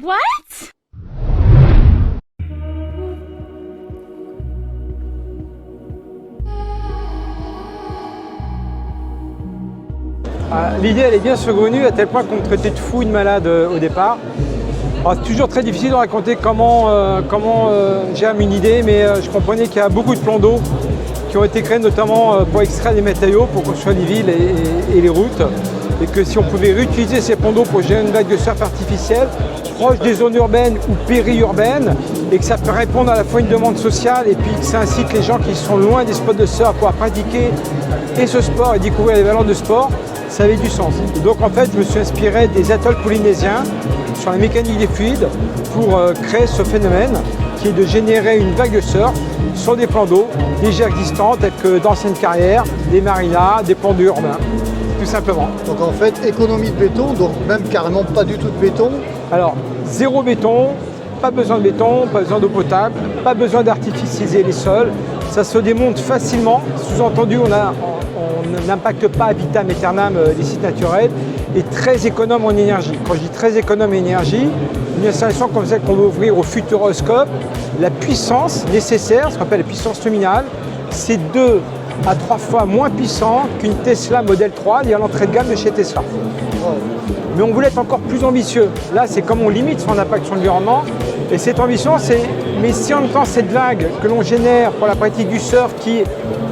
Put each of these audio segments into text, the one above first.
What? L'idée elle est bien saugrenue à tel point qu'on me traitait de fou, de malade au départ. C'est toujours très difficile de raconter comment germe une idée, mais je comprenais qu'il y a beaucoup de plans d'eau qui ont été créés notamment pour extraire des matériaux, pour construire les villes et les routes. Et que si on pouvait réutiliser ces plans d'eau pour gérer une vague de surf artificielle proche des zones urbaines ou périurbaines, et que ça peut répondre à la fois à une demande sociale et puis que ça incite les gens qui sont loin des spots de surf à pouvoir pratiquer et ce sport et découvrir les valeurs de sport, ça avait du sens. Et donc en fait, je me suis inspiré des atolls polynésiens sur la mécanique des fluides pour créer ce phénomène qui est de générer une vague de surf sur des plans d'eau déjà existants tels que d'anciennes carrières, des marinas, des plans d'eau urbains, tout simplement. Donc en fait, économie de béton, donc même carrément pas du tout de béton. Alors, zéro béton, pas besoin de béton, pas besoin d'eau potable, pas besoin d'artificialiser les sols. Ça se démonte facilement. Sous-entendu, on n'impacte pas à vitam aeternam les sites naturels et très économe en énergie. Quand je dis très économe en énergie, une installation comme celle qu'on va ouvrir au Futuroscope, la puissance nécessaire, ce qu'on appelle la puissance nominale, c'est 2 à 3 fois moins puissant qu'une Tesla Model 3, il y a l'entrée de gamme de chez Tesla. Mais on voulait être encore plus ambitieux. Là, c'est comme on limite son impact sur l'environnement. Et cette ambition, c'est, mais si en même temps cette vague que l'on génère pour la pratique du surf, qui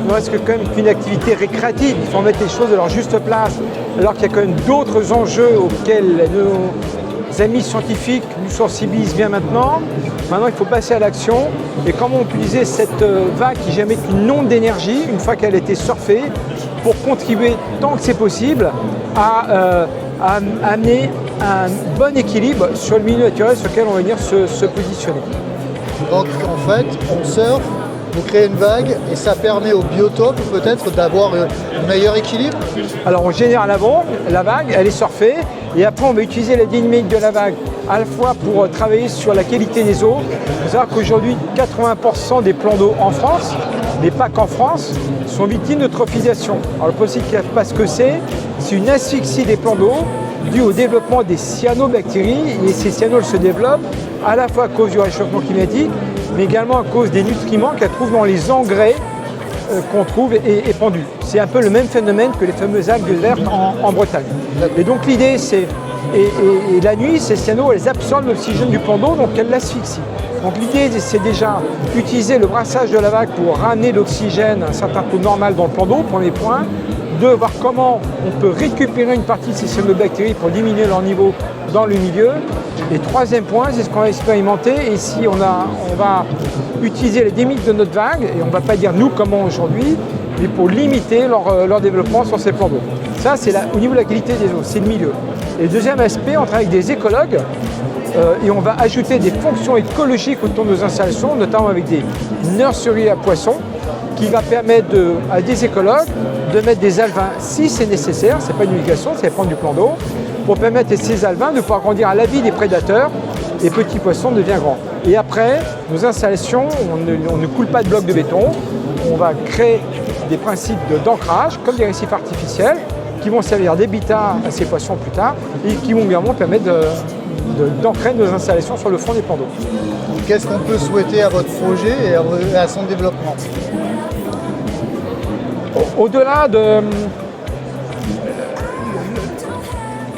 ne reste que quand même qu'une activité récréative, il faut mettre les choses à leur juste place, alors qu'il y a quand même d'autres enjeux auxquels nos amis scientifiques nous sensibilisent bien maintenant. Maintenant, il faut passer à l'action. Et comment on peut utiliser cette vague qui jamais qu'une onde d'énergie, une fois qu'elle a été surfée, pour contribuer tant que c'est possible à amener un bon équilibre sur le milieu naturel sur lequel on va venir se positionner. Donc en fait, on surfe, vous créez une vague et ça permet au biotope peut-être d'avoir un meilleur équilibre. Alors on génère la vague, elle est surfée et après on va utiliser la dynamique de la vague à la fois pour travailler sur la qualité des eaux. Il faut savoir qu'aujourd'hui 80% des plans d'eau en France, mais pas qu'en France, sont victimes de trophisation. Alors le possible qui ne savent pas ce que c'est une asphyxie des plans d'eau due au développement des cyanobactéries, et ces cyanures se développent à la fois à cause du réchauffement climatique, mais également à cause des nutriments qu'elles trouvent dans les engrais qu'on trouve épandus. C'est un peu le même phénomène que les fameuses algues vertes en Bretagne. Et donc l'idée, c'est, et la nuit, ces cyanures, elles absorbent l'oxygène du plan d'eau, donc elles l'asphyxient. Donc l'idée, c'est déjà utiliser le brassage de la vague pour ramener l'oxygène à un certain taux normal dans le plan d'eau, premier point. 2, voir comment on peut récupérer une partie de ces cyanobactéries pour diminuer leur niveau dans le milieu. Et 3e point, c'est ce qu'on va expérimenter. Et si on va utiliser les limites de notre vague, et on ne va pas dire nous comment aujourd'hui, mais pour limiter leur développement sur ces plans d'eau. Ça, c'est au niveau de la qualité des eaux, c'est le milieu. Et le 2e aspect, on travaille avec des écologues et on va ajouter des fonctions écologiques autour de nos installations, notamment avec des nurseries à poissons, qui va permettre à des écologues de mettre des alevins si c'est nécessaire, ce n'est pas une obligation, c'est prendre du plan d'eau, pour permettre à ces alevins de pouvoir grandir à l'abri des prédateurs, et petits poissons deviennent grands. Et après, nos installations, on ne coule pas de blocs de béton, on va créer des principes d'ancrage, comme des récifs artificiels, qui vont servir d'habitat à ces poissons plus tard, et qui vont également permettre d'ancrer nos installations sur le fond des plans d'eau. Qu'est-ce qu'on peut souhaiter à votre projet et à son développement ? Au-delà de...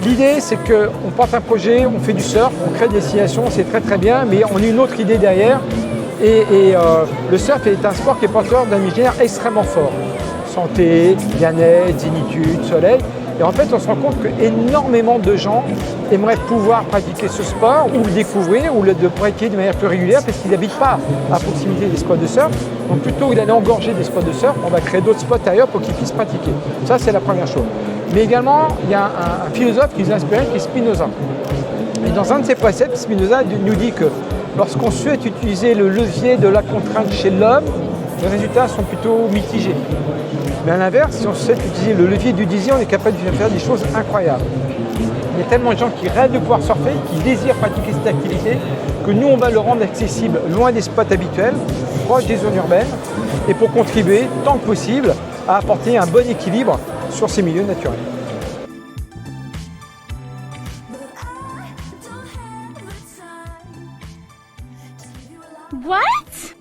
L'idée, c'est qu'on porte un projet, on fait du surf, on crée des destinations, c'est très très bien, mais on a une autre idée derrière. Et le surf est un sport qui est porteur d'un imaginaire extrêmement fort. Santé, bien-être, zénitude, soleil. Et en fait, on se rend compte qu'énormément de gens aimeraient pouvoir pratiquer ce sport ou le découvrir ou le pratiquer de manière plus régulière parce qu'ils n'habitent pas à proximité des spots de surf. Donc plutôt que d'aller engorger des spots de surf, on va créer d'autres spots ailleurs pour qu'ils puissent pratiquer. Ça, c'est la première chose. Mais également, il y a un philosophe qui nous a inspiré qui est Spinoza. Et dans un de ses préceptes, Spinoza nous dit que lorsqu'on souhaite utiliser le levier de la contrainte chez l'homme, les résultats sont plutôt mitigés. Mais à l'inverse, si on souhaite utiliser le levier du désir, on est capable de faire des choses incroyables. Il y a tellement de gens qui rêvent de pouvoir surfer, qui désirent pratiquer cette activité, que nous, on va le rendre accessible loin des spots habituels, proche des zones urbaines, et pour contribuer, tant que possible, à apporter un bon équilibre sur ces milieux naturels. What?